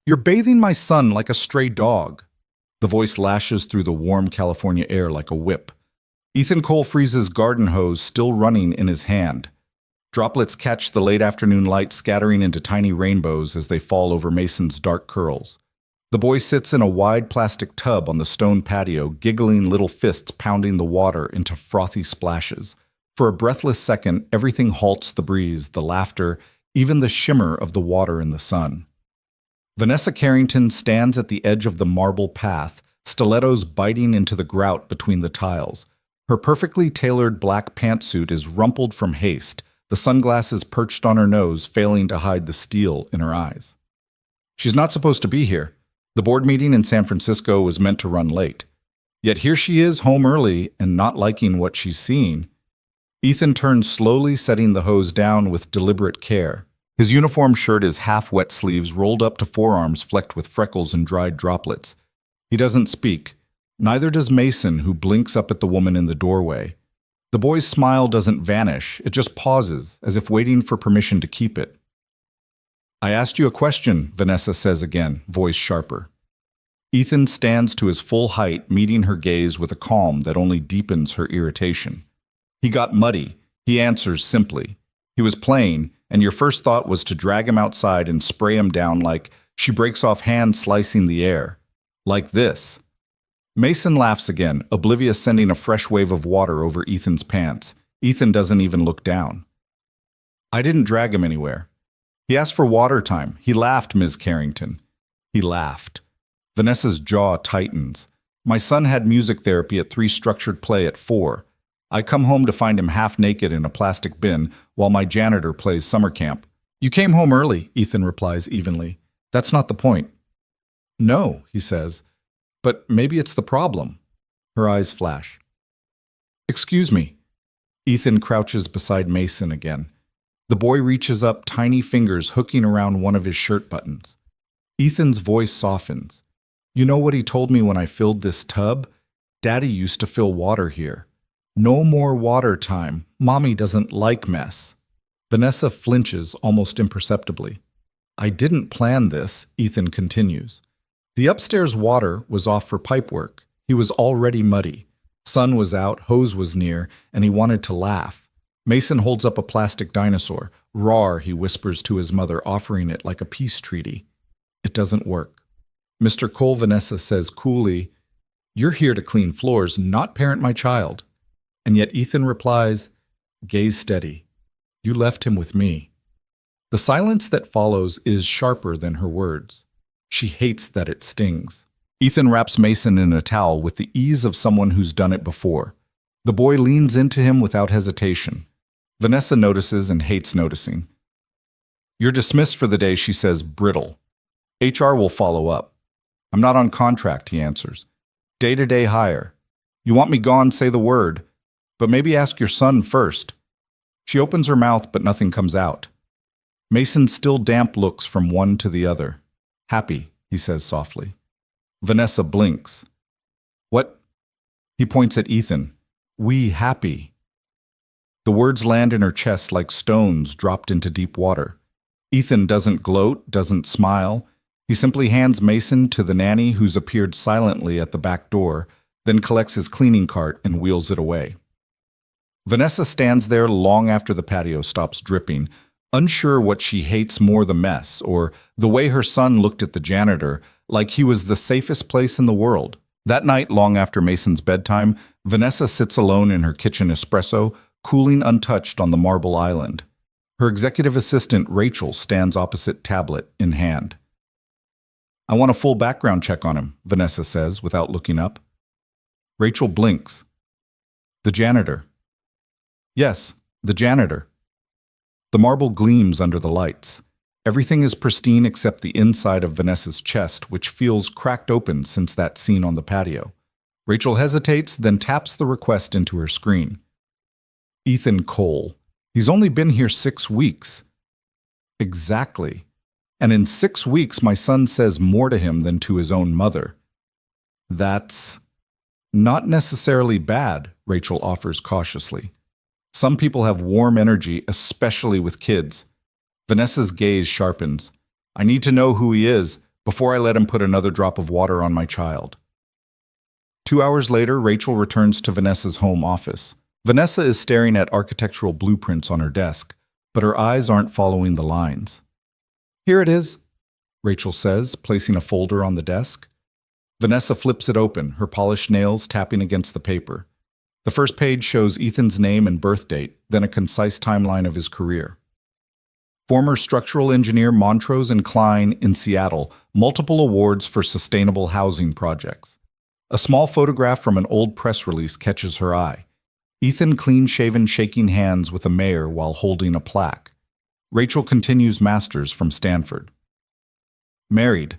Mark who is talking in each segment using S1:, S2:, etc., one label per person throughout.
S1: You're bathing my son like a stray dog. The voice lashes through the warm California air like a whip. Ethan Cole freezes garden hose still running in his hand. Droplets catch the late afternoon light scattering into tiny rainbows as they fall over Mason's dark curls. The boy sits in a wide plastic tub on the stone patio, giggling little fists pounding the water into frothy splashes. For a breathless second, everything halts: the breeze, the laughter, even the shimmer of the water in the sun. Vanessa Carrington stands at the edge of the marble path, stilettos biting into the grout between the tiles. Her perfectly tailored black pantsuit is rumpled from haste, the sunglasses perched on her nose failing to hide the steel in her eyes. She's not supposed to be here. The board meeting in San Francisco was meant to run late. Yet here she is, home early and not liking what she's seeing. Ethan turns slowly, setting the hose down with deliberate care. His uniform shirt is half-wet sleeves rolled up to forearms flecked with freckles and dried droplets. He doesn't speak. Neither does Mason, who blinks up at the woman in the doorway. The boy's smile doesn't vanish, it just pauses, as if waiting for permission to keep it. "I asked you a question," Vanessa says again, voice sharper. Ethan stands to his full height, meeting her gaze with a calm that only deepens her irritation. "He got muddy," he answers simply. "He was playing, and your first thought was to drag him outside and spray him down like..." She breaks off, hand slicing the air. "Like this." Mason laughs again, oblivious, sending a fresh wave of water over Ethan's pants. Ethan doesn't even look down. "I didn't drag him anywhere. He asked for water time. He laughed, Ms. Carrington." He laughed. Vanessa's jaw tightens. "My son had music therapy at 3, structured play at 4. I come home to find him half naked in a plastic bin while my janitor plays summer camp." "You came home early," Ethan replies evenly. "That's not the point." "No," he says. "But maybe it's the problem." Her eyes flash. "Excuse me." Ethan crouches beside Mason again. The boy reaches up, tiny fingers hooking around one of his shirt buttons. Ethan's voice softens. "You know what he told me when I filled this tub? Daddy used to fill water here. No more water time. Mommy doesn't like mess." Vanessa flinches almost imperceptibly. "I didn't plan this," Ethan continues. The upstairs water was off for pipe work. He was already muddy. Sun was out, hose was near, and he wanted to laugh. Mason holds up a plastic dinosaur. "Rawr," he whispers to his mother, offering it like a peace treaty. It doesn't work. "Mr. Cole," Vanessa says coolly, "you're here to clean floors, not parent my child." And yet Ethan replies, gaze steady, "You left him with me." The silence that follows is sharper than her words. She hates that it stings. Ethan wraps Mason in a towel with the ease of someone who's done it before. The boy leans into him without hesitation. Vanessa notices and hates noticing. "You're dismissed for the day," she says, brittle. "HR will follow up." "I'm not on contract," he answers. "Day-to-day hire. You want me gone, say the word. But maybe ask your son first." She opens her mouth, but nothing comes out. Mason's still damp looks from one to the other. "Happy," he says softly. Vanessa blinks. "What?" He points at Ethan. "We happy." The words land in her chest like stones dropped into deep water. Ethan doesn't gloat, doesn't smile. He simply hands Mason to the nanny, who's appeared silently at the back door, then collects his cleaning cart and wheels it away. Vanessa stands there long after the patio stops dripping, unsure what she hates more, the mess or the way her son looked at the janitor, like he was the safest place in the world. That night, long after Mason's bedtime, Vanessa sits alone in her kitchen espresso, cooling untouched on the marble island. Her executive assistant, Rachel, stands opposite, tablet in hand. "I want a full background check on him," Vanessa says without looking up. Rachel blinks. "The janitor." "Yes, the janitor." The marble gleams under the lights. Everything is pristine except the inside of Vanessa's chest, which feels cracked open since that scene on the patio. Rachel hesitates, then taps the request into her screen. "Ethan Cole. He's only been here 6 weeks." "Exactly. And in 6 weeks, my son says more to him than to his own mother." "That's not necessarily bad," Rachel offers cautiously. "Some people have warm energy, especially with kids." Vanessa's gaze sharpens. "I need to know who he is, before I let him put another drop of water on my child. 2 hours later, Rachel returns to Vanessa's home office. Vanessa is staring at architectural blueprints on her desk, but her eyes aren't following the lines. "Here it is," Rachel says, placing a folder on the desk. Vanessa flips it open, her polished nails tapping against the paper. The first page shows Ethan's name and birth date, then a concise timeline of his career. Former structural engineer Montrose and Klein in Seattle, multiple awards for sustainable housing projects. A small photograph from an old press release catches her eye. Ethan clean-shaven shaking hands with a mayor while holding a plaque. Rachel continues master's from Stanford. Married.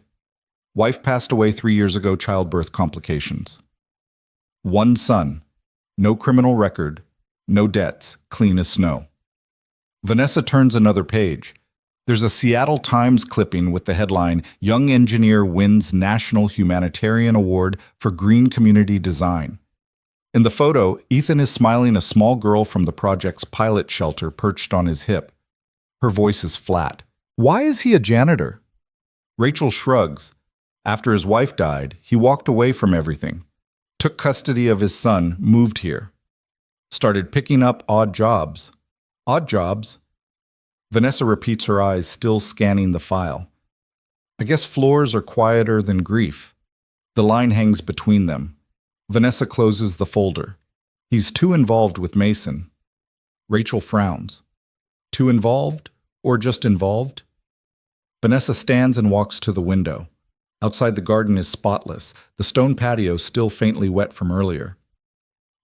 S1: Wife passed away 3 years ago, childbirth complications. 1 son. No criminal record. No debts. Clean as snow. Vanessa turns another page. There's a Seattle Times clipping with the headline, "Young Engineer Wins National Humanitarian Award for Green Community Design." In the photo, Ethan is smiling a small girl from the project's pilot shelter perched on his hip. Her voice is flat. "Why is he a janitor?" Rachel shrugs. After his wife died, he walked away from everything. Took custody of his son, moved here. Started picking up odd jobs. Odd jobs? Vanessa repeats, her eyes still scanning the file. "I guess floors are quieter than grief." The line hangs between them. Vanessa closes the folder. "He's too involved with Mason." Rachel frowns. Too involved, or just involved? Vanessa stands and walks to the window. Outside, the garden is spotless, the stone patio still faintly wet from earlier.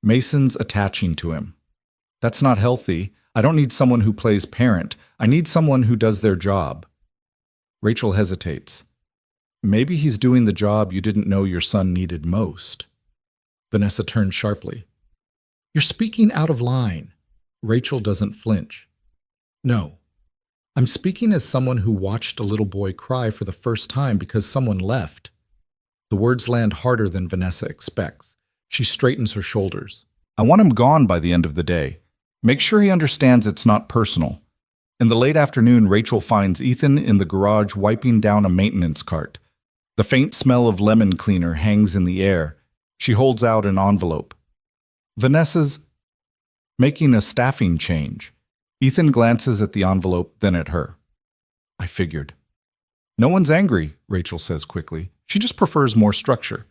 S1: Mason's attaching to him. That's not healthy. I don't need someone who plays parent. I need someone who does their job. Rachel hesitates. Maybe he's doing the job you didn't know your son needed most. Vanessa turns sharply. "You're speaking out of line." Rachel doesn't flinch. "No. I'm speaking as someone who watched a little boy cry for the first time because someone left." The words land harder than Vanessa expects. She straightens her shoulders. "I want him gone by the end of the day. Make sure he understands it's not personal." In the late afternoon, Rachel finds Ethan in the garage wiping down a maintenance cart. The faint smell of lemon cleaner hangs in the air. She holds out an envelope. "Vanessa's making a staffing change." Ethan glances at the envelope, then at her. "I figured." "No one's angry," Rachel says quickly. "She just prefers more structure."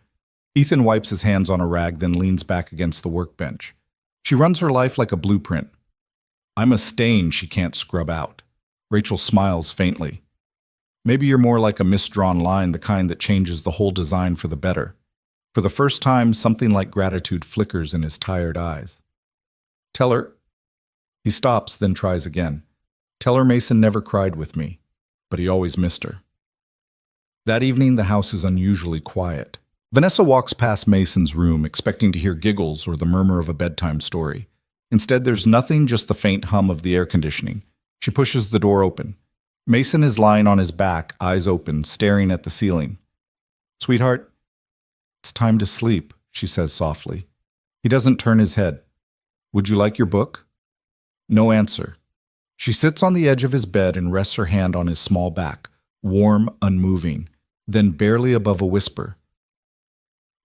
S1: Ethan wipes his hands on a rag, then leans back against the workbench. "She runs her life like a blueprint. I'm a stain she can't scrub out." Rachel smiles faintly. "Maybe you're more like a misdrawn line, the kind that changes the whole design for the better." For the first time, something like gratitude flickers in his tired eyes. "Tell her..." He stops, then tries again. "Tell her Mason never cried with me, but he always missed her." That evening, the house is unusually quiet. Vanessa walks past Mason's room, expecting to hear giggles or the murmur of a bedtime story. Instead, there's nothing, just the faint hum of the air conditioning. She pushes the door open. Mason is lying on his back, eyes open, staring at the ceiling. "Sweetheart, it's time to sleep," she says softly. He doesn't turn his head. "Would you like your book?" No answer. She sits on the edge of his bed and rests her hand on his small back, warm, unmoving, then barely above a whisper.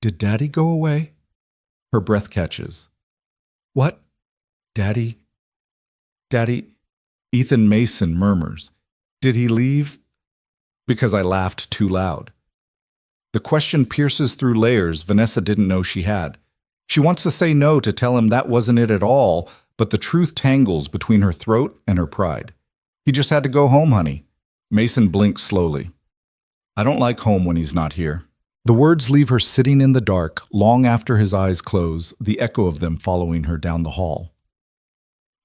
S1: "Did Daddy go away?" Her breath catches. "What? Daddy? Daddy?" Ethan Mason murmurs. "Did he leave?" Because I laughed too loud. The question pierces through layers Vanessa didn't know she had. She wants to say no, to tell him that wasn't it at all, but the truth tangles between her throat and her pride. "He just had to go home, honey." Mason blinks slowly. "I don't like home when he's not here." The words leave her sitting in the dark long after his eyes close, the echo of them following her down the hall.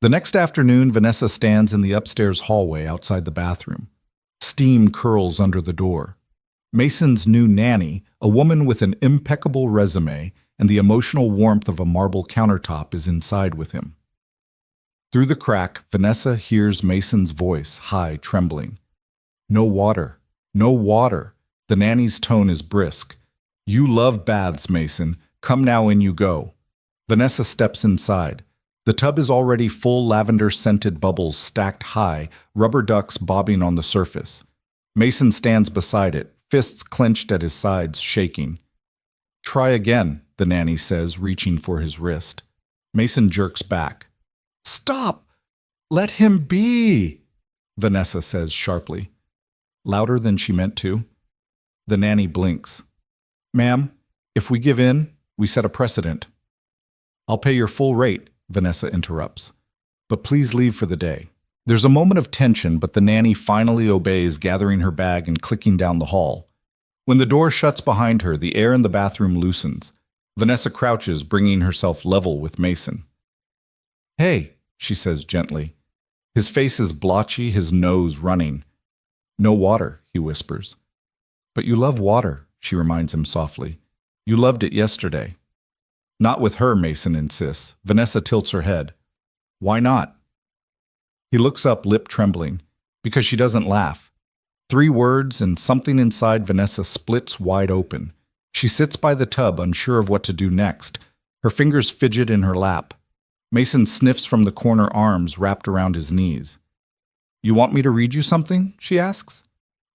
S1: The next afternoon, Vanessa stands in the upstairs hallway outside the bathroom. Steam curls under the door. Mason's new nanny, a woman with an impeccable resume and the emotional warmth of a marble countertop, is inside with him. Through the crack, Vanessa hears Mason's voice, high, trembling. "No water. No water." The nanny's tone is brisk. "You love baths, Mason. Come now, in you go." Vanessa steps inside. The tub is already full, lavender-scented bubbles stacked high, rubber ducks bobbing on the surface. Mason stands beside it, fists clenched at his sides, shaking. "Try again," the nanny says, reaching for his wrist. Mason jerks back. "Stop! Let him be!" Vanessa says sharply, louder than she meant to. The nanny blinks. "Ma'am, if we give in, we set a precedent." "I'll pay your full rate," Vanessa interrupts. "But please leave for the day." There's a moment of tension, but the nanny finally obeys, gathering her bag and clicking down the hall. When the door shuts behind her, the air in the bathroom loosens. Vanessa crouches, bringing herself level with Mason. "Hey," she says gently. His face is blotchy, his nose running. "No water," he whispers. "But you love water," she reminds him softly. "You loved it yesterday." "Not with her," Mason insists. Vanessa tilts her head. "Why not?" He looks up, lip trembling. Because she doesn't laugh. 3 words, and something inside Vanessa splits wide open. She sits by the tub, unsure of what to do next. Her fingers fidget in her lap. Mason sniffs from the corner, arms wrapped around his knees. "You want me to read you something?" she asks.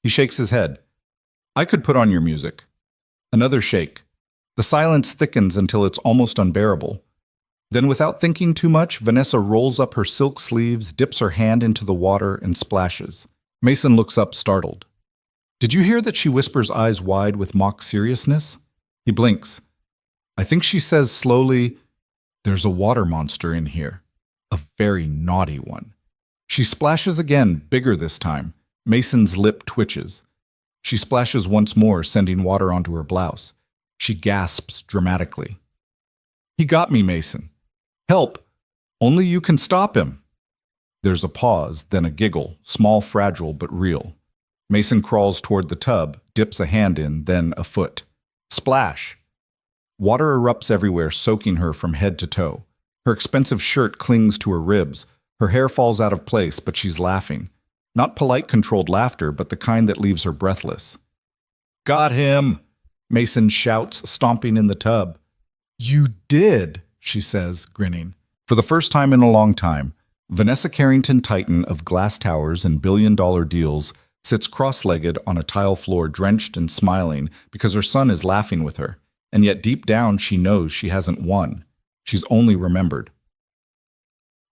S1: He shakes his head. "I could put on your music." Another shake. The silence thickens until it's almost unbearable. Then, without thinking too much, Vanessa rolls up her silk sleeves, dips her hand into the water, and splashes. Mason looks up, startled. "Did you hear that?" she whispers, eyes wide with mock seriousness. He blinks. "I think she says slowly, 'There's a water monster in here. A very naughty one.'" She splashes again, bigger this time. Mason's lip twitches. She splashes once more, sending water onto her blouse. She gasps dramatically. "He got me, Mason. Help! Only you can stop him." There's a pause, then a giggle, small, fragile, but real. Mason crawls toward the tub, dips a hand in, then a foot. Splash! Water erupts everywhere, soaking her from head to toe. Her expensive shirt clings to her ribs. Her hair falls out of place, but she's laughing. Not polite, controlled laughter, but the kind that leaves her breathless. "Got him!" Mason shouts, stomping in the tub. "You did!" she says, grinning. For the first time in a long time, Vanessa Carrington, titan of glass towers and billion-dollar deals, sits cross-legged on a tile floor, drenched and smiling because her son is laughing with her. And yet deep down she knows she hasn't won. She's only remembered.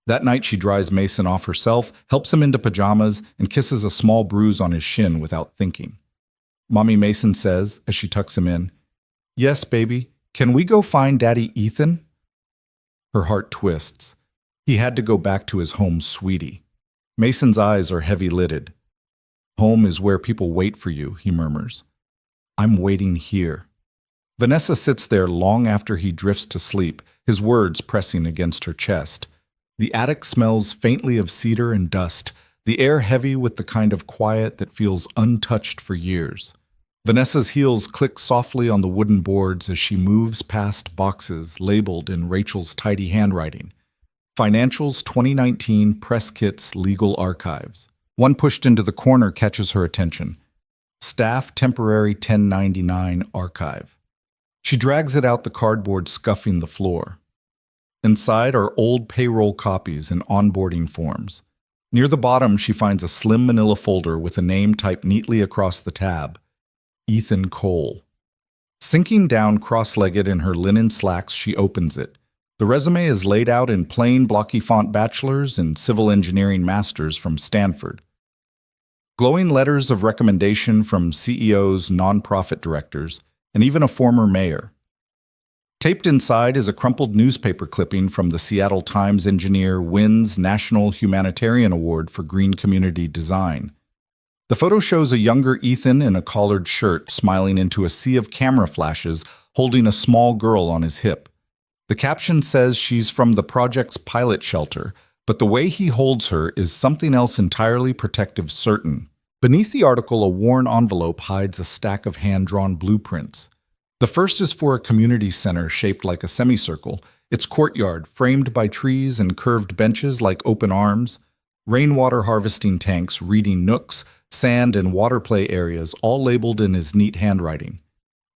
S1: That night she dries Mason off herself, helps him into pajamas, and kisses a small bruise on his shin without thinking. Mommy, Mason says as she tucks him in, "Yes, baby. Can we go find Daddy Ethan?" Her heart twists. He had to go back to his home, sweetie. Mason's eyes are heavy-lidded. "Home is where people wait for you," he murmurs. "I'm waiting here." Vanessa sits there long after he drifts to sleep, his words pressing against her chest. The attic smells faintly of cedar and dust, the air heavy with the kind of quiet that feels untouched for years. Vanessa's heels click softly on the wooden boards as she moves past boxes labeled in Rachel's tidy handwriting. Financials 2019 Press Kits Legal Archives. One pushed into the corner catches her attention. Staff Temporary 1099 Archive. She drags it out, the cardboard scuffing the floor. Inside are old payroll copies and onboarding forms. Near the bottom, she finds a slim manila folder with a name typed neatly across the tab. Ethan Cole. Sinking down cross-legged in her linen slacks, she opens it. The resume is laid out in plain, blocky font bachelor's and civil engineering master's from Stanford. Glowing letters of recommendation from CEOs, nonprofit directors, and even a former mayor. Taped inside is a crumpled newspaper clipping from the Seattle Times engineer wins National Humanitarian Award for Green Community Design. The photo shows a younger Ethan in a collared shirt smiling into a sea of camera flashes, holding a small girl on his hip. The caption says she's from the project's pilot shelter, but the way he holds her is something else entirely protective, certain. Beneath the article, a worn envelope hides a stack of hand-drawn blueprints. The first is for a community center shaped like a semicircle, its courtyard framed by trees and curved benches like open arms, rainwater harvesting tanks, reading nooks, sand and water play areas, all labeled in his neat handwriting.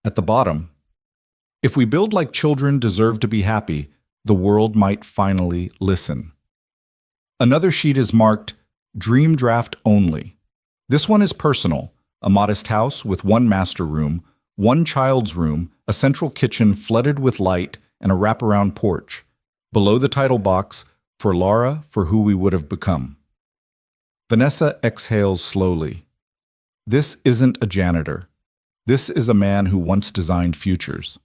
S1: At the bottom, "If we build like children deserve to be happy, the world might finally listen." Another sheet is marked Dream Draft Only. This one is personal, A modest house with one master room, one child's room, a central kitchen flooded with light, and a wraparound porch. Below the title box, "For Laura, for who we would have become." Vanessa exhales slowly. This isn't a janitor. This is a man who once designed futures.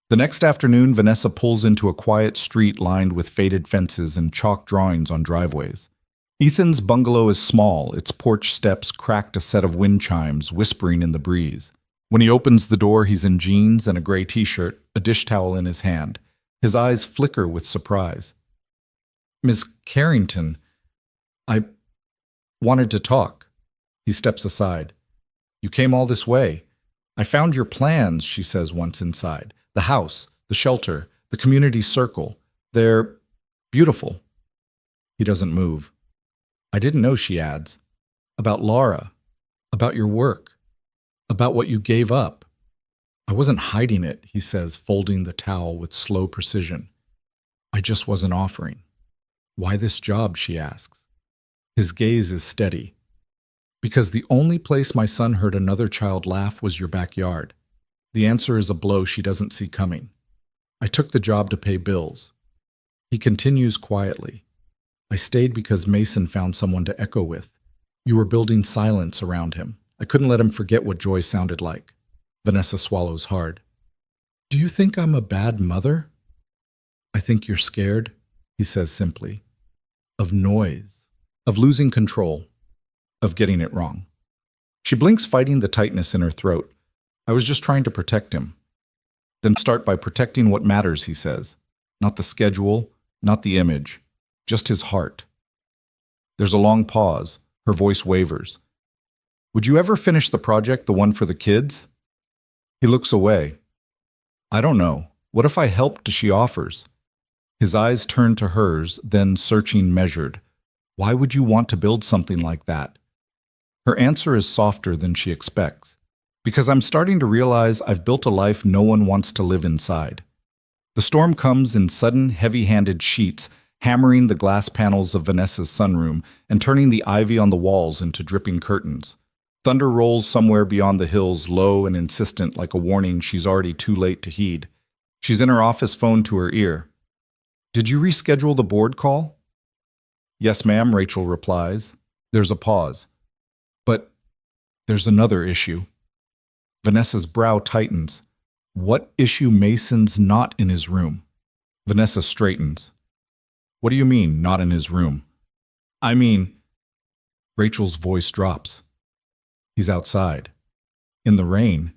S1: The next afternoon, Vanessa pulls into a quiet street lined with faded fences and chalk drawings on driveways. Ethan's bungalow is small, its porch steps cracked a set of wind chimes whispering in the breeze. When he opens the door, he's in jeans and a gray t-shirt, a dish towel in his hand. His eyes flicker with surprise. "Miss Carrington, I wanted to talk." He steps aside. "You came all this way. I found your plans," she says once inside. "The house, the shelter, the community circle. They're beautiful." He doesn't move. "I didn't know," she adds. "About Laura, about your work, about what you gave up." "I wasn't hiding it," he says, folding the towel with slow precision. "I just wasn't offering." "Why this job?" she asks. His gaze is steady. "Because the only place my son heard another child laugh was your backyard." The answer is a blow she doesn't see coming. "I took the job to pay bills." He continues quietly. "I stayed because Mason found someone to echo with. You were building silence around him. I couldn't let him forget what joy sounded like." Vanessa swallows hard. "Do you think I'm a bad mother?" "I think you're scared," he says simply. "Of noise, of losing control, of getting it wrong." She blinks, fighting the tightness in her throat. "I was just trying to protect him." "Then start by protecting what matters," he says. "Not the schedule, not the image, just his heart." There's a long pause. Her voice wavers. "Would you ever finish the project, the one for the kids?" He looks away. "I don't know. What if I helped?" she offers. His eyes turn to hers, then searching, measured. "Why would you want to build something like that?" Her answer is softer than she expects. "Because I'm starting to realize I've built a life no one wants to live inside." The storm comes in sudden, heavy-handed sheets, hammering the glass panels of Vanessa's sunroom and turning the ivy on the walls into dripping curtains. Thunder rolls somewhere beyond the hills, low and insistent, like a warning she's already too late to heed. She's in her office phone to her ear. "Did you reschedule the board call?" "Yes, ma'am," Rachel replies. There's a pause. "But there's another issue." Vanessa's brow tightens. "What issue?" "Mason's not in his room." Vanessa straightens. "What do you mean, not in his room?" "I mean—" Rachel's voice drops. "He's outside. In the rain."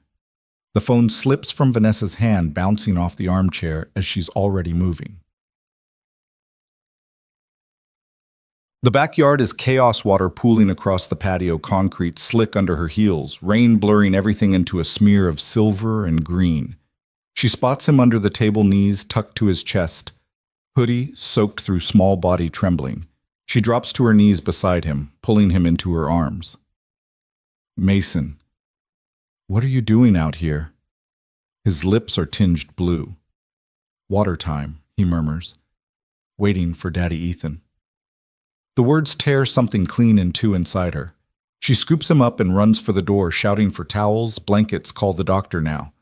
S1: The phone slips from Vanessa's hand, bouncing off the armchair as she's already moving. The backyard is chaos, water pooling across the patio, concrete slick under her heels, rain blurring everything into a smear of silver and green. She spots him under the table, knees tucked to his chest, hoodie soaked through small body trembling. She drops to her knees beside him, pulling him into her arms. "Mason, what are you doing out here?" His lips are tinged blue. "Water time," he murmurs, "waiting for Daddy Ethan." The words tear something clean in two inside her. She scoops him up and runs for the door, shouting for towels, blankets, "Call the doctor now."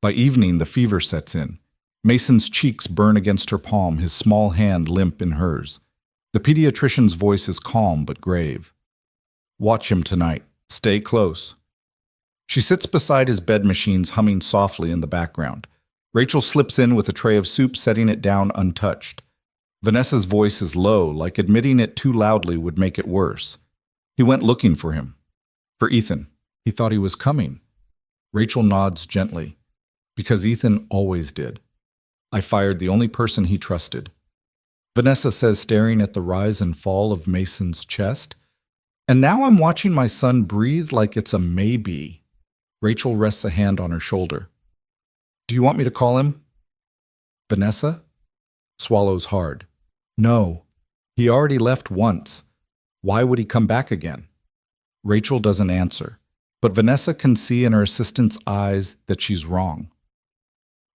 S1: By evening, the fever sets in. Mason's cheeks burn against her palm, his small hand limp in hers. The pediatrician's voice is calm but grave. "Watch him tonight. Stay close." She sits beside his bed machines, humming softly in the background. Rachel slips in with a tray of soup, setting it down untouched. Vanessa's voice is low, like admitting it too loudly would make it worse. "He went looking for him. For Ethan. He thought he was coming." Rachel nods gently. "Because Ethan always did. I fired the only person he trusted." Vanessa says, staring at the rise and fall of Mason's chest. "And now I'm watching my son breathe like it's a maybe." Rachel rests a hand on her shoulder. "Do you want me to call him?" Vanessa swallows hard. "No. He already left once. Why would he come back again?" Rachel doesn't answer, but Vanessa can see in her assistant's eyes that she's wrong.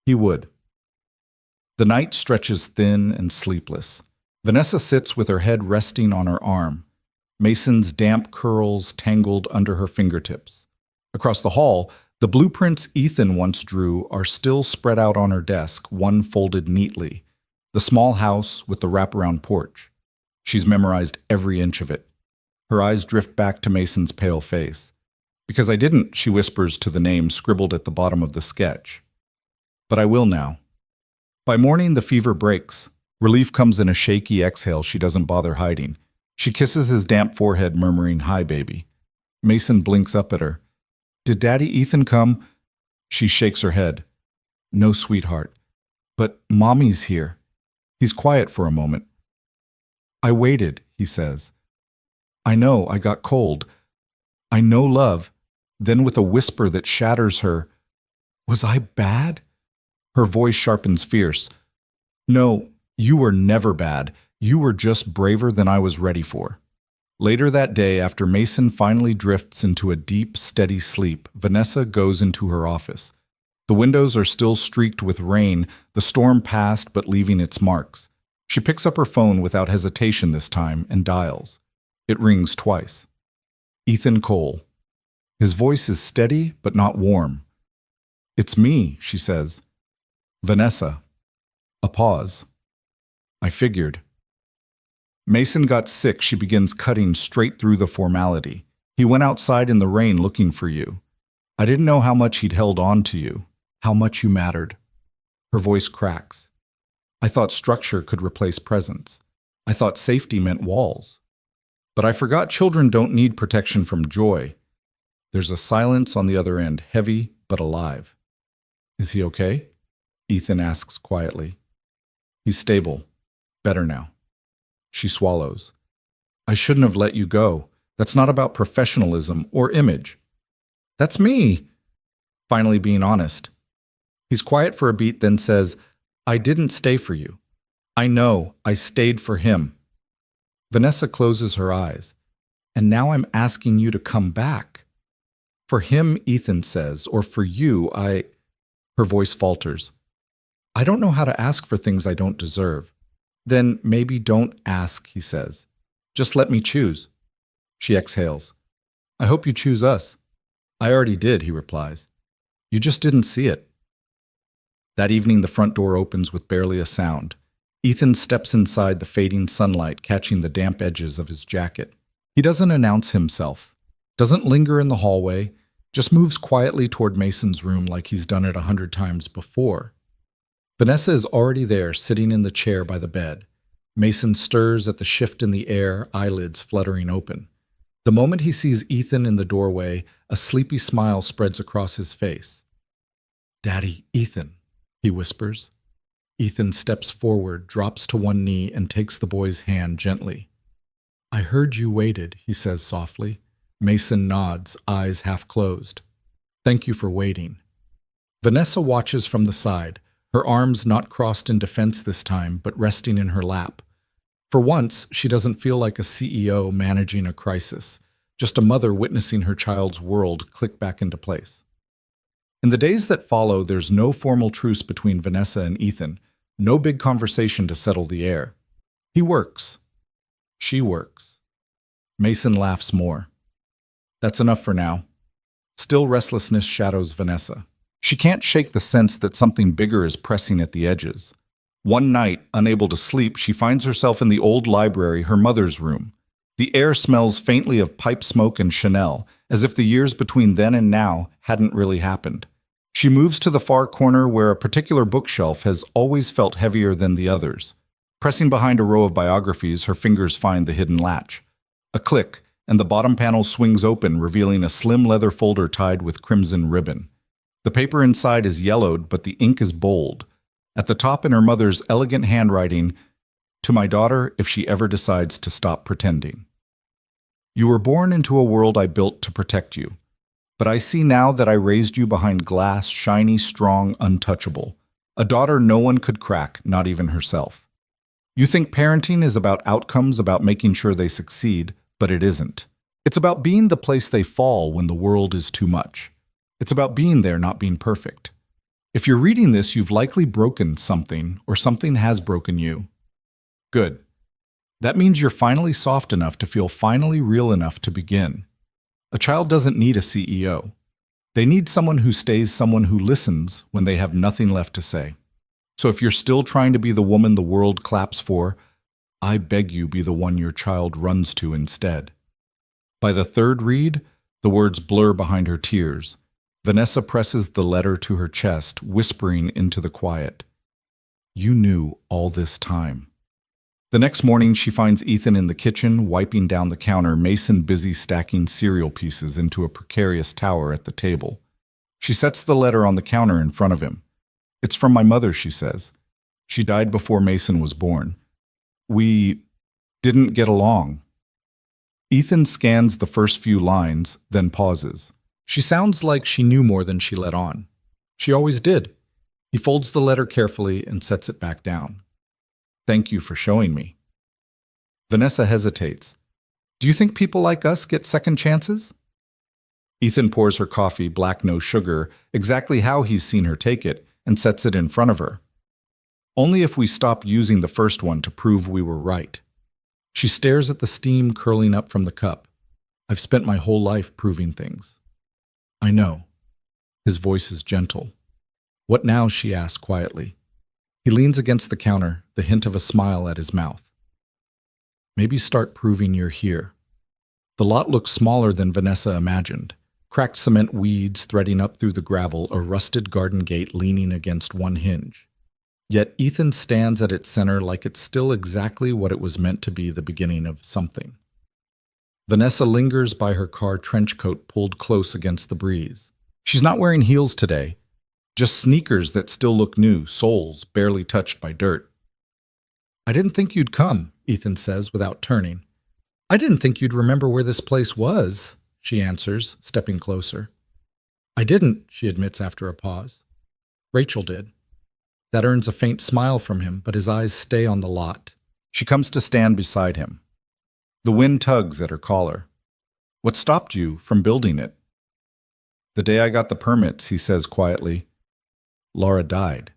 S1: He would. The night stretches thin and sleepless. Vanessa sits with her head resting on her arm, Mason's damp curls tangled under her fingertips. Across the hall, the blueprints Ethan once drew are still spread out on her desk, one folded neatly. The small house with the wraparound porch. She's memorized every inch of it. Her eyes drift back to Mason's pale face. Because I didn't, she whispers to the name scribbled at the bottom of the sketch. But I will now. By morning, the fever breaks. Relief comes in a shaky exhale she doesn't bother hiding. She kisses his damp forehead, murmuring, "Hi, baby." Mason blinks up at her. "Did Daddy Ethan come?" She shakes her head. "No, sweetheart. But Mommy's here." He's quiet for a moment. "I waited," he says. "I know, I got cold. I know, love." Then with a whisper that shatters her, "Was I bad?" Her voice sharpens fierce. "No, you were never bad. You were just braver than I was ready for." Later that day, after Mason finally drifts into a deep, steady sleep, Vanessa goes into her office. The windows are still streaked with rain, the storm passed but leaving its marks. She picks up her phone without hesitation this time and dials. It rings twice. Ethan Cole. His voice is steady but not warm. "It's me," she says. "Vanessa." A pause. "I figured." Mason got sick. She begins cutting straight through the formality. "He went outside in the rain looking for you. I didn't know how much he'd held on to you, how much you mattered." Her voice cracks. "I thought structure could replace presence. I thought safety meant walls. But I forgot children don't need protection from joy." There's a silence on the other end, heavy but alive. "Is he okay?" Ethan asks quietly. "He's stable. Better now." She swallows. "I shouldn't have let you go. That's not about professionalism or image." "That's me." Finally being honest. He's quiet for a beat, then says, "I didn't stay for you. I know, I stayed for him." Vanessa closes her eyes. "And now I'm asking you to come back." "For him," Ethan says, "or for you, I—" Her voice falters. "I don't know how to ask for things I don't deserve." "Then maybe don't ask," he says. "Just let me choose." She exhales. "I hope you choose us." "I already did," he replies. "You just didn't see it." That evening, the front door opens with barely a sound. Ethan steps inside the fading sunlight, catching the damp edges of his jacket. He doesn't announce himself, doesn't linger in the hallway, just moves quietly toward Mason's room like he's done it 100 times before. Vanessa is already there, sitting in the chair by the bed. Mason stirs at the shift in the air, eyelids fluttering open. The moment he sees Ethan in the doorway, a sleepy smile spreads across his face. "Daddy, Ethan," he whispers. Ethan steps forward, drops to one knee, and takes the boy's hand gently. "I heard you waited," he says softly. Mason nods, eyes half closed. "Thank you for waiting." Vanessa watches from the side, her arms not crossed in defense this time, but resting in her lap. For once, she doesn't feel like a CEO managing a crisis, just a mother witnessing her child's world click back into place. In the days that follow, there's no formal truce between Vanessa and Ethan, no big conversation to settle the air. He works. She works. Mason laughs more. That's enough for now. Still, restlessness shadows Vanessa. She can't shake the sense that something bigger is pressing at the edges. One night, unable to sleep, she finds herself in the old library, her mother's room. The air smells faintly of pipe smoke and Chanel, as if the years between then and now hadn't really happened. She moves to the far corner where a particular bookshelf has always felt heavier than the others. Pressing behind a row of biographies, her fingers find the hidden latch. A click, and the bottom panel swings open, revealing a slim leather folder tied with crimson ribbon. The paper inside is yellowed, but the ink is bold. At the top, in her mother's elegant handwriting, "To my daughter, if she ever decides to stop pretending. You were born into a world I built to protect you. But I see now that I raised you behind glass, shiny, strong, untouchable. A daughter no one could crack, not even herself. You think parenting is about outcomes, about making sure they succeed, but it isn't. It's about being the place they fall when the world is too much. It's about being there, not being perfect. If you're reading this, you've likely broken something, or something has broken you. Good. That means you're finally soft enough to feel finally real enough to begin. A child doesn't need a CEO. They need someone who stays, someone who listens when they have nothing left to say. So if you're still trying to be the woman the world claps for, I beg you be the one your child runs to instead. By the third read, the words blur behind her tears. Vanessa presses the letter to her chest, whispering into the quiet. You knew all this time. The next morning, she finds Ethan in the kitchen, wiping down the counter, Mason busy stacking cereal pieces into a precarious tower at the table. She sets the letter on the counter in front of him. It's from my mother, she says. She died before Mason was born. We didn't get along. Ethan scans the first few lines, then pauses. She sounds like she knew more than she let on. She always did. He folds the letter carefully and sets it back down. Thank you for showing me. Vanessa hesitates. Do you think people like us get second chances? Ethan pours her coffee, black, no sugar, exactly how he's seen her take it, and sets it in front of her. Only if we stop using the first one to prove we were right. She stares at the steam curling up from the cup. I've spent my whole life proving things. I know. His voice is gentle. What now? She asks quietly. He leans against the counter, the hint of a smile at his mouth. Maybe start proving you're here. The lot looks smaller than Vanessa imagined. Cracked cement weeds threading up through the gravel, a rusted garden gate leaning against one hinge. Yet Ethan stands at its center like it's still exactly what it was meant to be, the beginning of something. Vanessa lingers by her car trench coat pulled close against the breeze. She's not wearing heels today, just sneakers that still look new, soles barely touched by dirt. I didn't think you'd come, Ethan says without turning. I didn't think you'd remember where this place was, she answers, stepping closer. I didn't, she admits after a pause. Rachel did. That earns a faint smile from him, but his eyes stay on the lot. She comes to stand beside him. The wind tugs at her collar. What stopped you from building it? The day I got the permits, he says quietly. Laura died.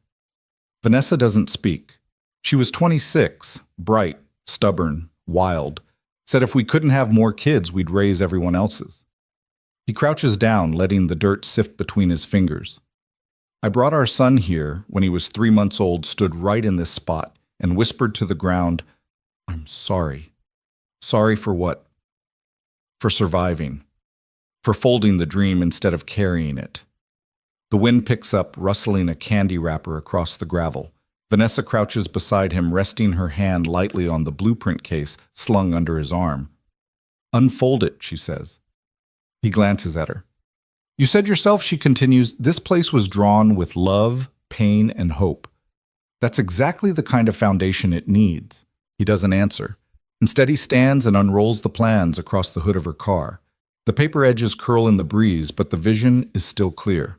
S1: Vanessa doesn't speak. She was 26, bright, stubborn, wild. Said if we couldn't have more kids, we'd raise everyone else's. He crouches down, letting the dirt sift between his fingers. I brought our son here when he was 3 months old, stood right in this spot, and whispered to the ground, I'm sorry. Sorry for what? For surviving. For folding the dream instead of carrying it. The wind picks up, rustling a candy wrapper across the gravel. Vanessa crouches beside him, resting her hand lightly on the blueprint case slung under his arm. Unfold it, she says. He glances at her. You said yourself, she continues, this place was drawn with love, pain, and hope. That's exactly the kind of foundation it needs. He doesn't answer. Instead, he stands and unrolls the plans across the hood of her car. The paper edges curl in the breeze, but the vision is still clear.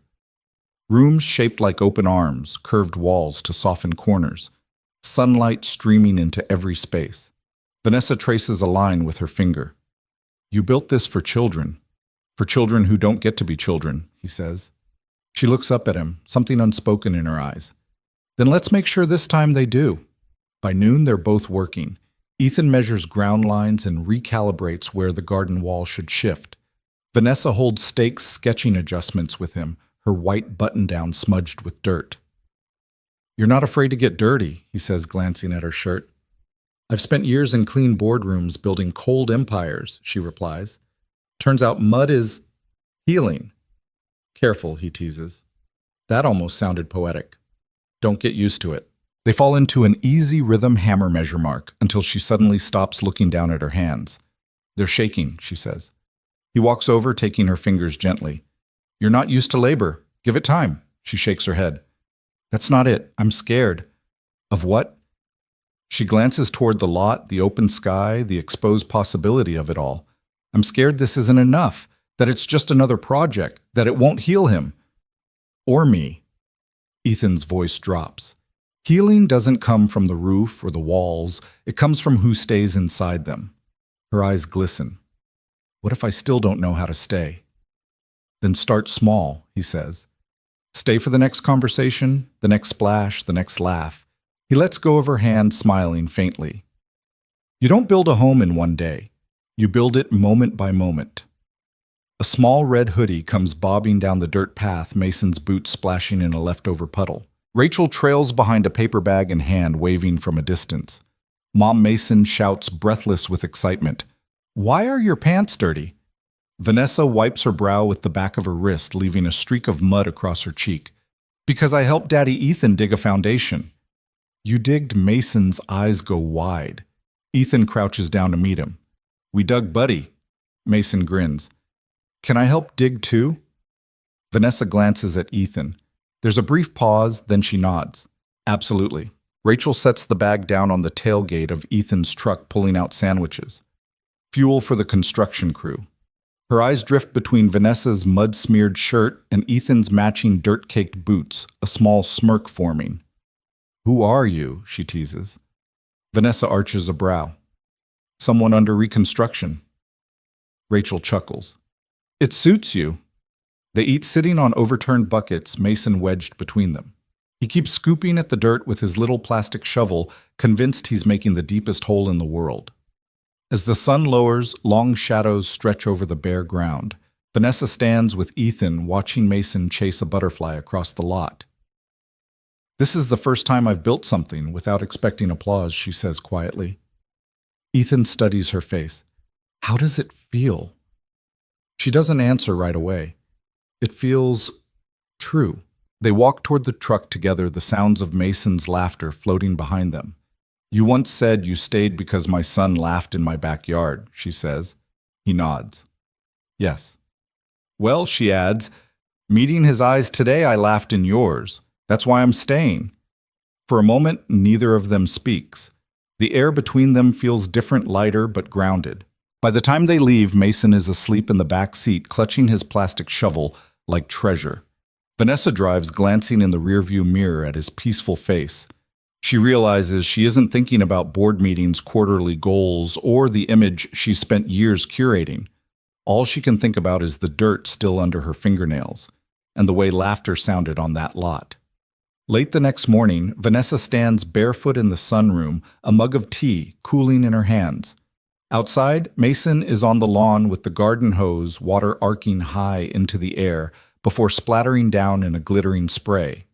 S1: Rooms shaped like open arms, curved walls to soften corners, sunlight streaming into every space. Vanessa traces a line with her finger. You built this for children who don't get to be children, he says. She looks up at him, something unspoken in her eyes. Then let's make sure this time they do. By noon, they're both working. Ethan measures ground lines and recalibrates where the garden wall should shift. Vanessa holds stakes sketching adjustments with him, her white button-down smudged with dirt. You're not afraid to get dirty, he says, glancing at her shirt. I've spent years in clean boardrooms building cold empires, she replies. Turns out mud is healing. Careful, he teases. That almost sounded poetic. Don't get used to it. They fall into an easy rhythm hammer measure mark until she suddenly stops looking down at her hands. They're shaking, she says. He walks over, taking her fingers gently. You're not used to labor. Give it time. She shakes her head. That's not it. I'm scared. Of what? She glances toward the lot, the open sky, the exposed possibility of it all. I'm scared this isn't enough, that it's just another project, that it won't heal him. Or me. Ethan's voice drops. Healing doesn't come from the roof or the walls. It comes from who stays inside them. Her eyes glisten. What if I still don't know how to stay? Then start small, he says. Stay for the next conversation, the next splash, the next laugh. He lets go of her hand, smiling faintly. You don't build a home in one day. You build it moment by moment. A small red hoodie comes bobbing down the dirt path, Mason's boots splashing in a leftover puddle. Rachel trails behind a paper bag in hand, waving from a distance. Mom Mason shouts, breathless with excitement, "Why are your pants dirty?" Vanessa wipes her brow with the back of her wrist, leaving a streak of mud across her cheek. "Because I helped Daddy Ethan dig a foundation." "You digged?" Mason's eyes go wide. Ethan crouches down to meet him. "We dug Buddy." Mason grins. "Can I help dig too?" Vanessa glances at Ethan. There's a brief pause, then she nods. "Absolutely." Rachel sets the bag down on the tailgate of Ethan's truck, pulling out sandwiches. Fuel for the construction crew. Her eyes drift between Vanessa's mud-smeared shirt and Ethan's matching dirt-caked boots, a small smirk forming. "Who are you?" she teases. Vanessa arches a brow. "Someone under reconstruction." Rachel chuckles. "It suits you." They eat sitting on overturned buckets, Mason wedged between them. He keeps scooping at the dirt with his little plastic shovel, convinced he's making the deepest hole in the world. As the sun lowers, long shadows stretch over the bare ground. Vanessa stands with Ethan, watching Mason chase a butterfly across the lot. "This is the first time I've built something without expecting applause," she says quietly. Ethan studies her face. "How does it feel?" She doesn't answer right away. It feels true. They walk toward the truck together, the sounds of Mason's laughter floating behind them. "You once said you stayed because my son laughed in my backyard," she says. He nods. "Yes." "Well," she adds, "meeting his eyes today, I laughed in yours. That's why I'm staying." For a moment, neither of them speaks. The air between them feels different, lighter, but grounded. By the time they leave, Mason is asleep in the back seat, clutching his plastic shovel like treasure. Vanessa drives, glancing in the rearview mirror at his peaceful face. She realizes she isn't thinking about board meetings, quarterly goals, or the image she spent years curating. All she can think about is the dirt still under her fingernails, and the way laughter sounded on that lot. Late the next morning, Vanessa stands barefoot in the sunroom, a mug of tea cooling in her hands. Outside, Mason is on the lawn with the garden hose, water arcing high into the air before splattering down in a glittering spray.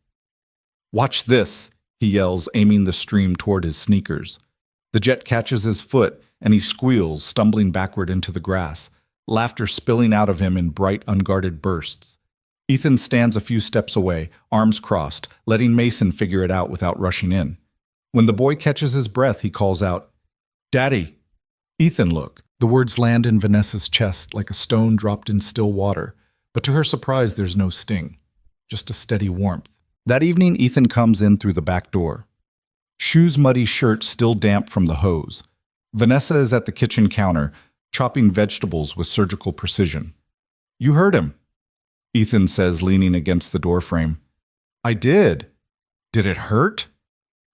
S1: "Watch this," he yells, aiming the stream toward his sneakers. The jet catches his foot, and he squeals, stumbling backward into the grass, laughter spilling out of him in bright, unguarded bursts. Ethan stands a few steps away, arms crossed, letting Mason figure it out without rushing in. When the boy catches his breath, he calls out, "Daddy!" "Ethan, look." The words land in Vanessa's chest like a stone dropped in still water, but to her surprise, there's no sting, just a steady warmth. That evening, Ethan comes in through the back door. Shoes muddy, shirt still damp from the hose. Vanessa is at the kitchen counter, chopping vegetables with surgical precision. "You heard him," Ethan says, leaning against the doorframe. "I did. Did it hurt?"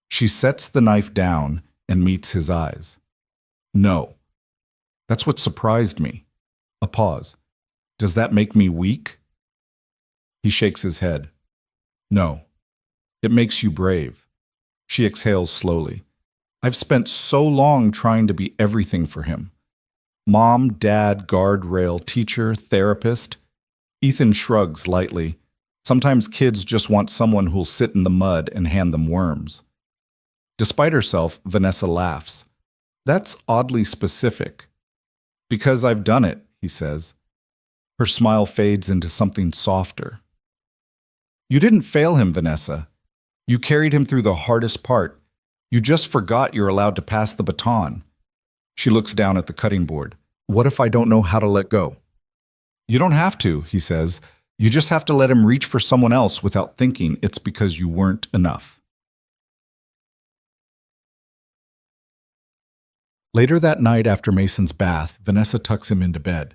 S1: She sets the knife down and meets his eyes. "No." That's what surprised me. A pause. "Does that make me weak?" He shakes his head. "No. It makes you brave." She exhales slowly. "I've spent so long trying to be everything for him. Mom, dad, guardrail, teacher, therapist." Ethan shrugs lightly. Sometimes kids just want someone who'll sit in the mud and hand them worms. Despite herself, Vanessa laughs. "That's oddly specific." "Because I've done it," he says. Her smile fades into something softer. "You didn't fail him, Vanessa. You carried him through the hardest part. You just forgot you're allowed to pass the baton." She looks down at the cutting board. "What if I don't know how to let go?" "You don't have to," he says. "You just have to let him reach for someone else without thinking it's because you weren't enough." Later that night after Mason's bath, Vanessa tucks him into bed.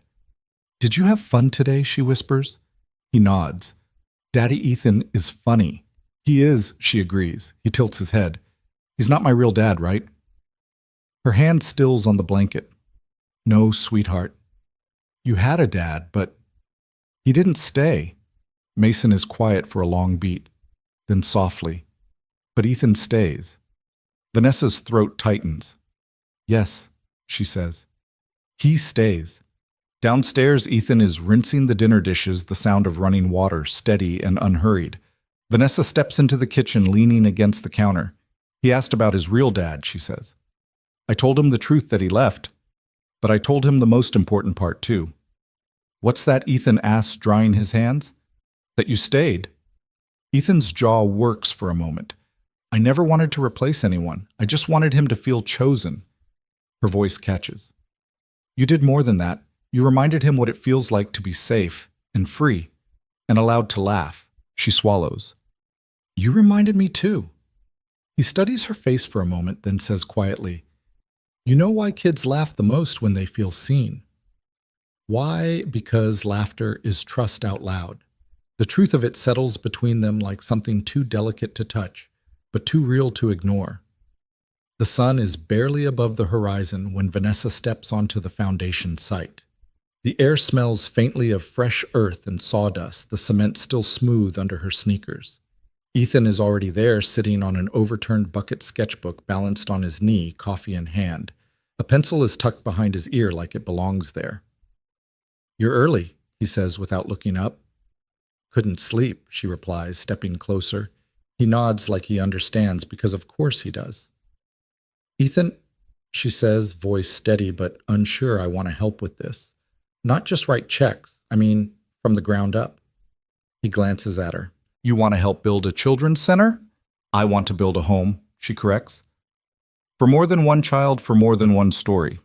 S1: "Did you have fun today?" she whispers. He nods. "Daddy Ethan is funny." "He is," she agrees. He tilts his head. "He's not my real dad, right?" Her hand stills on the blanket. "No, sweetheart. You had a dad, but he didn't stay." Mason is quiet for a long beat. Then softly, "But Ethan stays." Vanessa's throat tightens. "Yes," she says. "He stays." Downstairs, Ethan is rinsing the dinner dishes, the sound of running water, steady and unhurried. Vanessa steps into the kitchen, leaning against the counter. He asked about his real dad, she says. I told him the truth that he left, but I told him the most important part too. What's that? Ethan asks, drying his hands. That you stayed. Ethan's jaw works for a moment. I never wanted to replace anyone. I just wanted him to feel chosen. Her voice catches. You did more than that. You reminded him what it feels like to be safe and free and allowed to laugh. She swallows. You reminded me too. He studies her face for a moment, then says quietly, You know why kids laugh the most when they feel seen? Why? Because laughter is trust out loud. The truth of it settles between them like something too delicate to touch, but too real to ignore. The sun is barely above the horizon when Vanessa steps onto the foundation site. The air smells faintly of fresh earth and sawdust, the cement still smooth under her sneakers. Ethan is already there, sitting on an overturned bucket sketchbook balanced on his knee, coffee in hand. A pencil is tucked behind his ear like it belongs there. You're early, he says without looking up. Couldn't sleep, she replies, stepping closer. He nods like he understands, because of course he does. Ethan, she says, voice steady but unsure, I want to help with this. Not just write checks, I mean, from the ground up. He glances at her. You want to help build a children's center? I want to build a home, she corrects. For more than one child, for more than one story.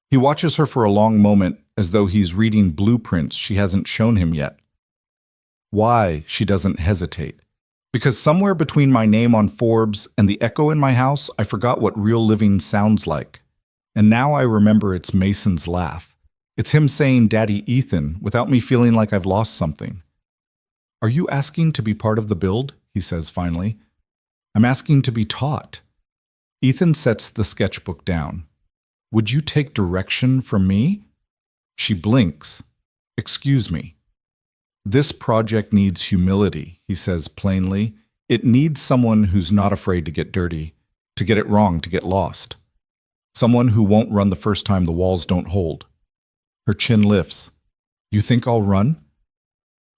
S1: He watches her for a long moment, as though he's reading blueprints she hasn't shown him yet. Why? She doesn't hesitate. Because somewhere between my name on Forbes and the echo in my house, I forgot what real living sounds like. And now I remember it's Mason's laugh. It's him saying, Daddy Ethan, without me feeling like I've lost something. Are you asking to be part of the build? He says finally. I'm asking to be taught. Ethan sets the sketchbook down. Would you take direction from me? She blinks. Excuse me. This project needs humility, he says plainly. It needs someone who's not afraid to get dirty, to get it wrong, to get lost. Someone who won't run the first time the walls don't hold. Her chin lifts. You think I'll run?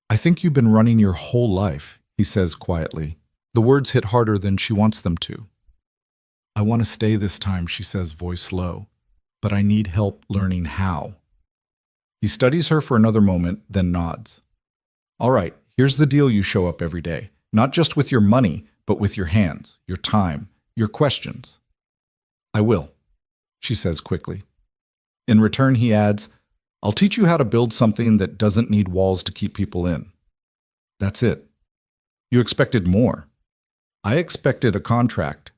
S1: I think you've been running your whole life, he says quietly. The words hit harder than she wants them to. I want to stay this time, she says, voice low, but I need help learning how. He studies her for another moment, then nods. All right, here's the deal. You show up every day, not just with your money, but with your hands, your time, your questions. I will, she says quickly. In return, he adds, I'll teach you how to build something that doesn't need walls to keep people in. That's it. You expected more. I expected a contract.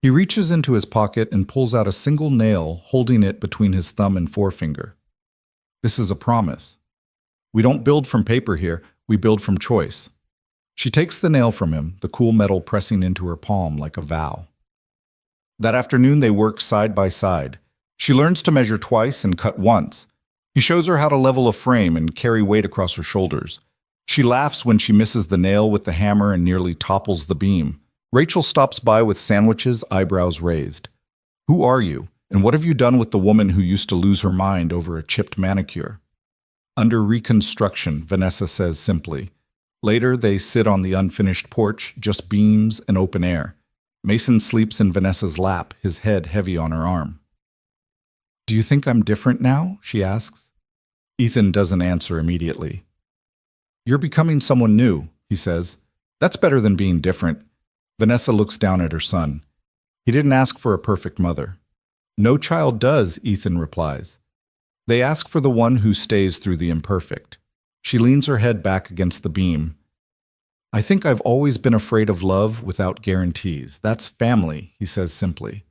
S1: He reaches into his pocket and pulls out a single nail, holding it between his thumb and forefinger. This is a promise. We don't build from paper here, we build from choice. She takes the nail from him, the cool metal pressing into her palm like a vow. That afternoon they work side by side. She learns to measure twice and cut once. He shows her how to level a frame and carry weight across her shoulders. She laughs when she misses the nail with the hammer and nearly topples the beam. Rachel stops by with sandwiches, eyebrows raised. Who are you, and what have you done with the woman who used to lose her mind over a chipped manicure? Under reconstruction, Vanessa says simply. Later, they sit on the unfinished porch, just beams and open air. Mason sleeps in Vanessa's lap, his head heavy on her arm. Do you think I'm different now? She asks. Ethan doesn't answer immediately. You're becoming someone new, he says. That's better than being different. Vanessa looks down at her son. He didn't ask for a perfect mother. No child does, Ethan replies. They ask for the one who stays through the imperfect. She leans her head back against the beam. I think I've always been afraid of love without guarantees. That's family, he says simply.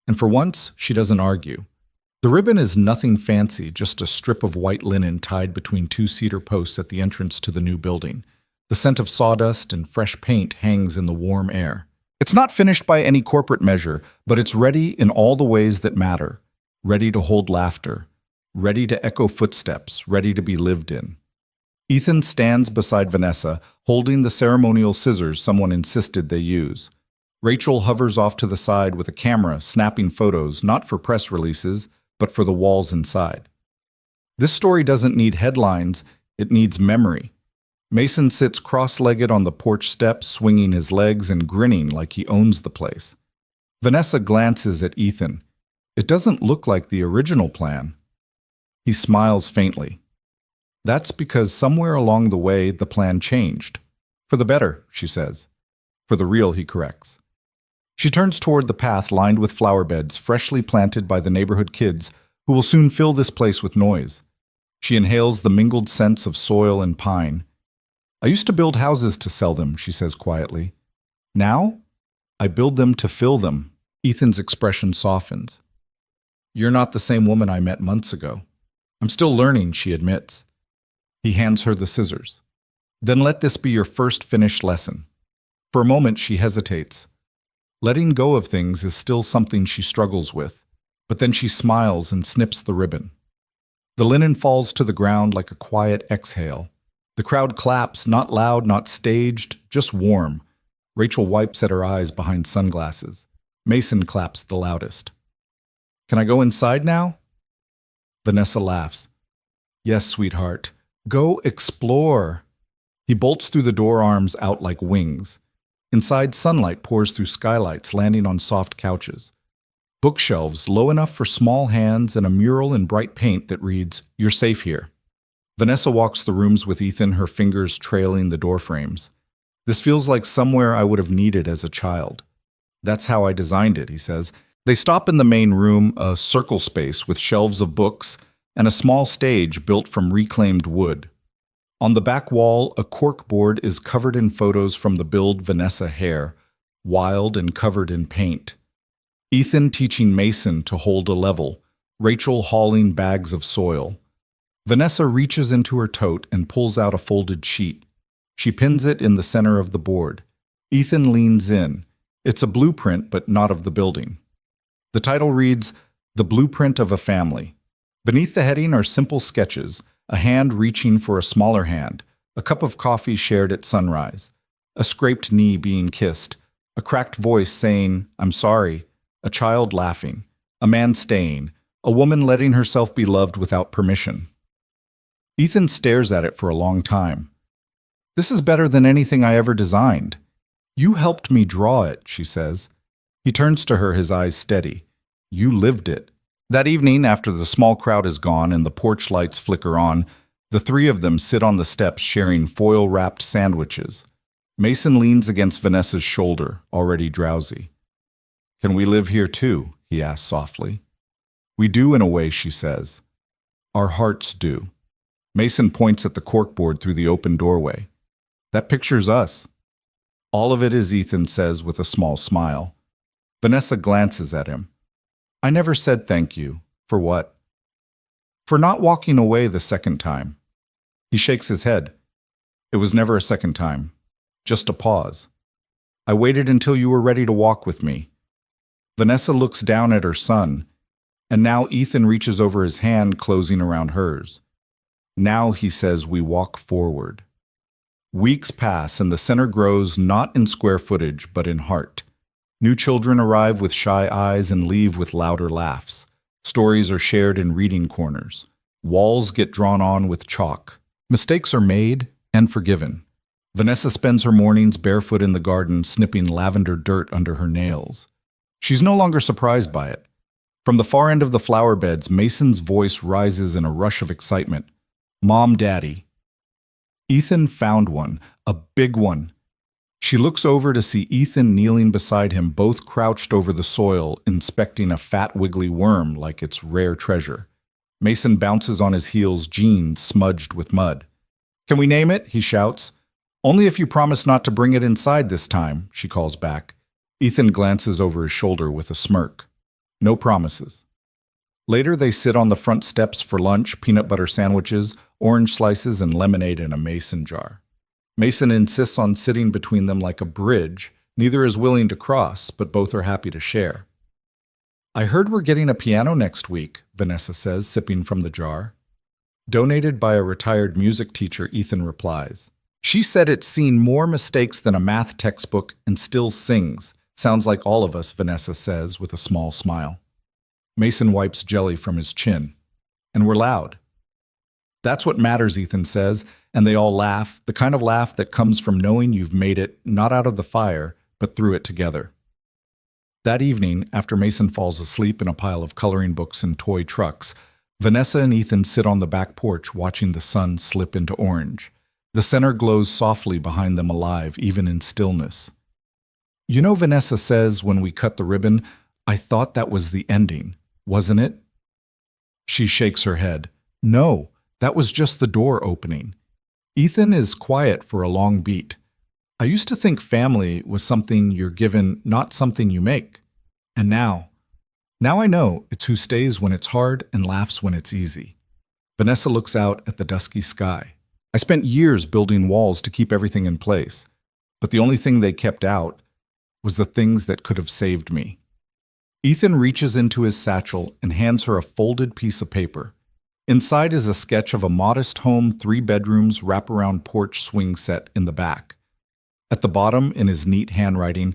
S1: And for once, she doesn't argue. The ribbon is nothing fancy, just a strip of white linen tied between two cedar posts at the entrance to the new building. The scent of sawdust and fresh paint hangs in the warm air. It's not finished by any corporate measure, but it's ready in all the ways that matter. Ready to hold laughter. Ready to echo footsteps, ready to be lived in. Ethan stands beside Vanessa, holding the ceremonial scissors someone insisted they use. Rachel hovers off to the side with a camera, snapping photos, not for press releases, but for the walls inside. This story doesn't need headlines, it needs memory. Mason sits cross-legged on the porch steps, swinging his legs and grinning like he owns the place. Vanessa glances at Ethan. It doesn't look like the original plan. He smiles faintly. That's because somewhere along the way the plan changed. For the better, she says. For the real, he corrects. She turns toward the path lined with flower beds freshly planted by the neighborhood kids who will soon fill this place with noise. She inhales the mingled scents of soil and pine. I used to build houses to sell them, she says quietly. Now, I build them to fill them. Ethan's expression softens. You're not the same woman I met months ago. I'm still learning, she admits. He hands her the scissors. Then let this be your first finished lesson. For a moment, she hesitates. Letting go of things is still something she struggles with, but then she smiles and snips the ribbon. The linen falls to the ground like a quiet exhale. The crowd claps, not loud, not staged, just warm. Rachel wipes at her eyes behind sunglasses. Mason claps the loudest. Can I go inside now? Vanessa laughs. Yes, sweetheart. Go explore. He bolts through the door arms out like wings. Inside, sunlight pours through skylights, landing on soft couches. Bookshelves low enough for small hands and a mural in bright paint that reads, You're safe here. Vanessa walks the rooms with Ethan, her fingers trailing the doorframes. This feels like somewhere I would have needed as a child. That's how I designed it, he says. They stop in the main room, a circle space with shelves of books and a small stage built from reclaimed wood. On the back wall, a cork board is covered in photos from the Build Vanessa hair, wild and covered in paint. Ethan teaching Mason to hold a level, Rachel hauling bags of soil. Vanessa reaches into her tote and pulls out a folded sheet. She pins it in the center of the board. Ethan leans in. It's a blueprint, but not of the building. The title reads, The Blueprint of a Family. Beneath the heading are simple sketches, a hand reaching for a smaller hand, a cup of coffee shared at sunrise, a scraped knee being kissed, a cracked voice saying, I'm sorry, a child laughing, a man staying, a woman letting herself be loved without permission. Ethan stares at it for a long time. This is better than anything I ever designed. You helped me draw it, she says. He turns to her, his eyes steady. You lived it. That evening, after the small crowd is gone and the porch lights flicker on, the three of them sit on the steps sharing foil-wrapped sandwiches. Mason leans against Vanessa's shoulder, already drowsy. Can we live here too? He asks softly. We do in a way, she says. Our hearts do. Mason points at the corkboard through the open doorway. That pictures us. All of it is, Ethan says with a small smile. Vanessa glances at him. I never said thank you. For what? For not walking away the second time. He shakes his head. It was never a second time. Just a pause. I waited until you were ready to walk with me. Vanessa looks down at her son, and now Ethan reaches over his hand, closing around hers. Now, he says, we walk forward. Weeks pass and the center grows not in square footage, but in heart. New children arrive with shy eyes and leave with louder laughs. Stories are shared in reading corners. Walls get drawn on with chalk. Mistakes are made and forgiven. Vanessa spends her mornings barefoot in the garden, snipping lavender dirt under her nails. She's no longer surprised by it. From the far end of the flower beds, Mason's voice rises in a rush of excitement. Mom, Daddy. Ethan found one, a big one. She looks over to see Ethan kneeling beside him, both crouched over the soil, inspecting a fat, wiggly worm like its rare treasure. Mason bounces on his heels, jeans smudged with mud. Can we name it? He shouts. Only if you promise not to bring it inside this time, she calls back. Ethan glances over his shoulder with a smirk. No promises. Later, they sit on the front steps for lunch, peanut butter sandwiches, orange slices, and lemonade in a mason jar. Mason insists on sitting between them like a bridge. Neither is willing to cross, but both are happy to share. I heard we're getting a piano next week, Vanessa says, sipping from the jar. Donated by a retired music teacher, Ethan replies. She said it's seen more mistakes than a math textbook and still sings. Sounds like all of us, Vanessa says with a small smile. Mason wipes jelly from his chin. And we're loud. That's what matters, Ethan says, and they all laugh, the kind of laugh that comes from knowing you've made it not out of the fire, but through it together. That evening, after Mason falls asleep in a pile of coloring books and toy trucks, Vanessa and Ethan sit on the back porch watching the sun slip into orange. The center glows softly behind them, alive, even in stillness. You know, Vanessa says when we cut the ribbon, I thought that was the ending, wasn't it? She shakes her head. No, that was just the door opening. Ethan is quiet for a long beat. I used to think family was something you're given, not something you make. And now I know it's who stays when it's hard and laughs when it's easy. Vanessa looks out at the dusky sky. I spent years building walls to keep everything in place, but the only thing they kept out was the things that could have saved me. Ethan reaches into his satchel and hands her a folded piece of paper. Inside is a sketch of a modest home, 3 bedrooms, wraparound porch swing set in the back. At the bottom, in his neat handwriting,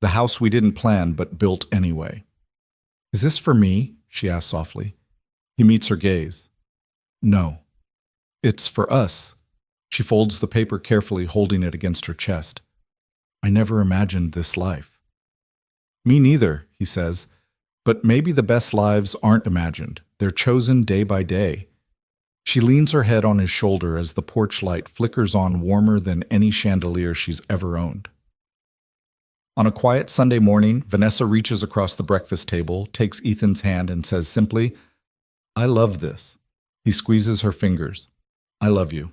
S1: the house we didn't plan but built anyway. Is this for me? She asks softly. He meets her gaze. No. It's for us. She folds the paper carefully, holding it against her chest. I never imagined this life. Me neither, he says, but maybe the best lives aren't imagined. They're chosen day by day. She leans her head on his shoulder as the porch light flickers on warmer than any chandelier she's ever owned. On a quiet Sunday morning, Vanessa reaches across the breakfast table, takes Ethan's hand, and says simply, I love this. He squeezes her fingers. I love you.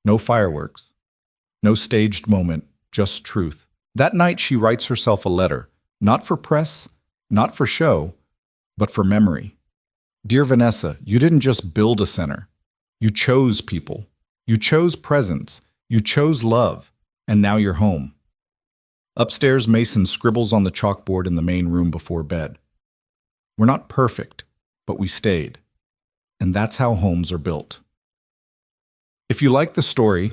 S1: No fireworks. No staged moment, just truth. That night she writes herself a letter, not for press, not for show, but for memory. Dear Vanessa, you didn't just build a center. You chose people. You chose presence. You chose love. And now you're home. Upstairs, Mason scribbles on the chalkboard in the main room before bed. We're not perfect, but we stayed. And that's how homes are built. If you like the story,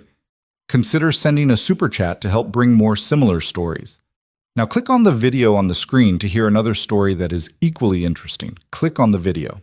S1: consider sending a super chat to help bring more similar stories. Now click on the video on the screen to hear another story that is equally interesting. Click on the video.